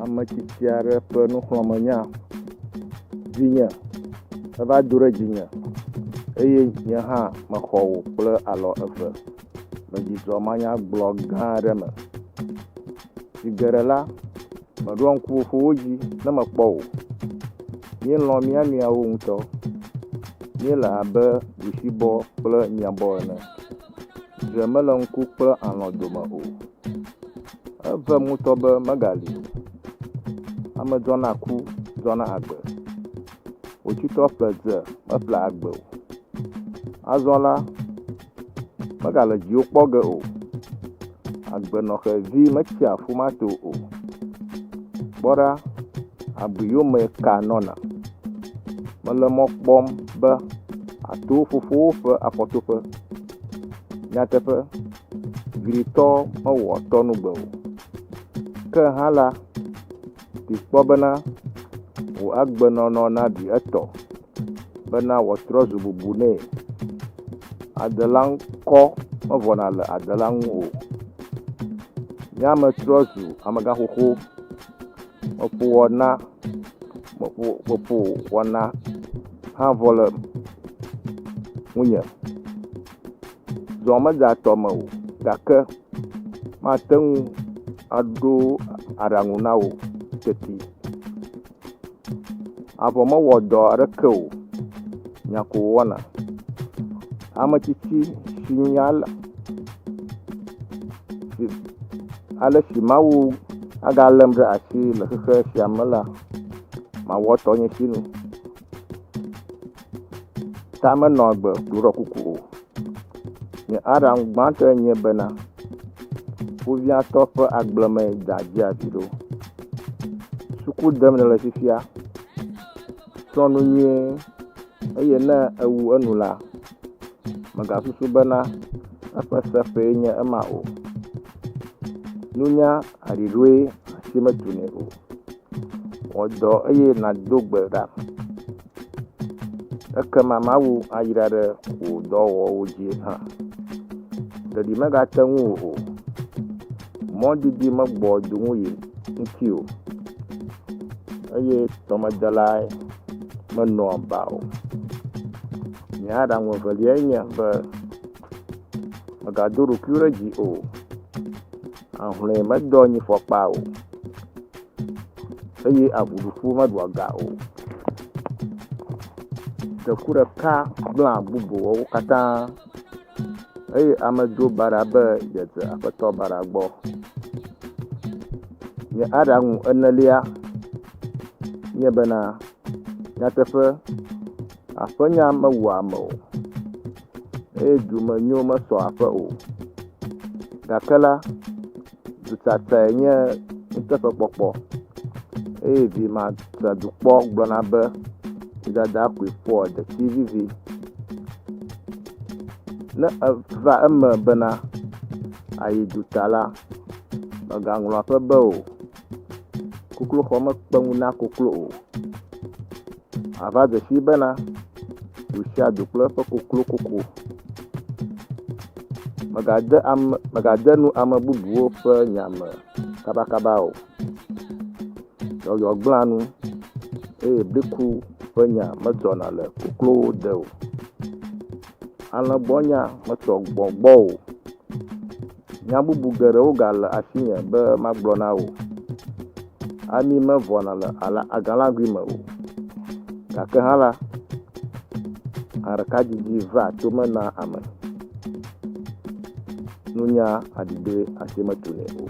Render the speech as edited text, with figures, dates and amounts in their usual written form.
Ametsitsi ƒe nuxlɔ̃menya vinye eva do ɖe dzinye eye nye hã mexɔ wò kple alɔ eve le dzidzɔ manyagblɔ gã aɖe me. Si geɖe la, meɖo ŋku fofowo dzi ne mekpɔ wò. Míelɔ̃ mía nɔewo ŋutɔ. Míele abe ɖusibɔ kple miabɔ ene. Dze mele ŋku kple alɔ dome o. Evem ŋutɔ be megali o. Ame dzɔna ku dzɔna agbe. Wòtsitɔ ƒle dze meƒle agbe o. Azɔ la, megale dziwò kpɔ ge o. Agbenɔxevi metsi afu ma to o. Kpɔ ɖa, abuyome ka nɔna. Mele mɔ kpɔm be ato fofowo ƒe afɔtoƒe. Nyateƒe, viɖitɔ mewɔ tɔnugbe o. Ke hã la, kpɔ bena wò agbenɔnɔ naɖi etɔ bena wòatrɔ zu bubu nɛ. Adela ŋkɔ mevɔna le adela ŋu o. Nyame trɔ zu amegaxoxo. Meƒo wɔna hã vɔ le ŋunye. Zɔ mede atɔ me o, gake mate ŋu aɖo aɖaŋu na wò teti. Avɔ mewɔ dɔ aɖeke o, nya ko wɔna. Ametsitsi si nya ale si Mawu agalém ɖe asi le xexe sia me la, mawɔ tɔnye sinu. Ta menɔ agbe ɖoɖɔ kuku o. Nye aɖaŋu gbãtɔe nye bena kuviatɔ ƒe agbleme da dzi avi ɖo. Suku dem nele fifia. Trɔ nu nyuie eye ne ewu enu la, megasusu bena eƒe seƒee nye ema o. Nunya aɖiɖoe asi metunɛ o. Wɔ dɔ eye nàdo gbe ɖa. Ekema Mawu ayra ɖe wò dɔwɔwɔwo dzi hã. Ɖeɖi megate ŋu o. Mɔdidi megbɔ du ŋu yi ŋuti o. Eye tɔmedelae menɔ ba o. Nye aɖaŋu eveliae nye be megado ɖokui ɖe dzi o. Ahlɔe medɔ nyifɔkpa o. Eye avuɖuƒu meɖua ga o. Teku ɖeka gblẽ bubuwo katã. Eye ame do baɖa be yedze aƒetɔ baɖa gbɔ. Nye aɖaŋu enelia nye bena nyateƒe, aƒenya mewu ame o. Eye dumenyo mesɔ aƒe o. Gake la, dutatae nye nuteƒekpɔkpɔ. Eye vimadukpɔ gblɔna be dada koe ƒoa deti vivi. Ne eva eme bena ayi duta la, megaŋlɔ aƒe be o. Kokloxɔ mekpe ŋu na koklo o. Ava de si bena du sia du kple eƒe koklo koko. Megade nu ame bubuwo ƒe nya me kabakaba o. Yɔyɔ gblẽa nu eye bliku ƒe nya medzɔna le koklowo de o. Alẽgbɔnya metsɔ gbɔgbɔ o. Nya bubu geɖewo gale asinye be magblɔ na wo. Ami mevɔna le agalagui me o. Gake hã la, aɖekadzidzi va tome na ame. Nunya aɖiɖoe asi metunɛ o.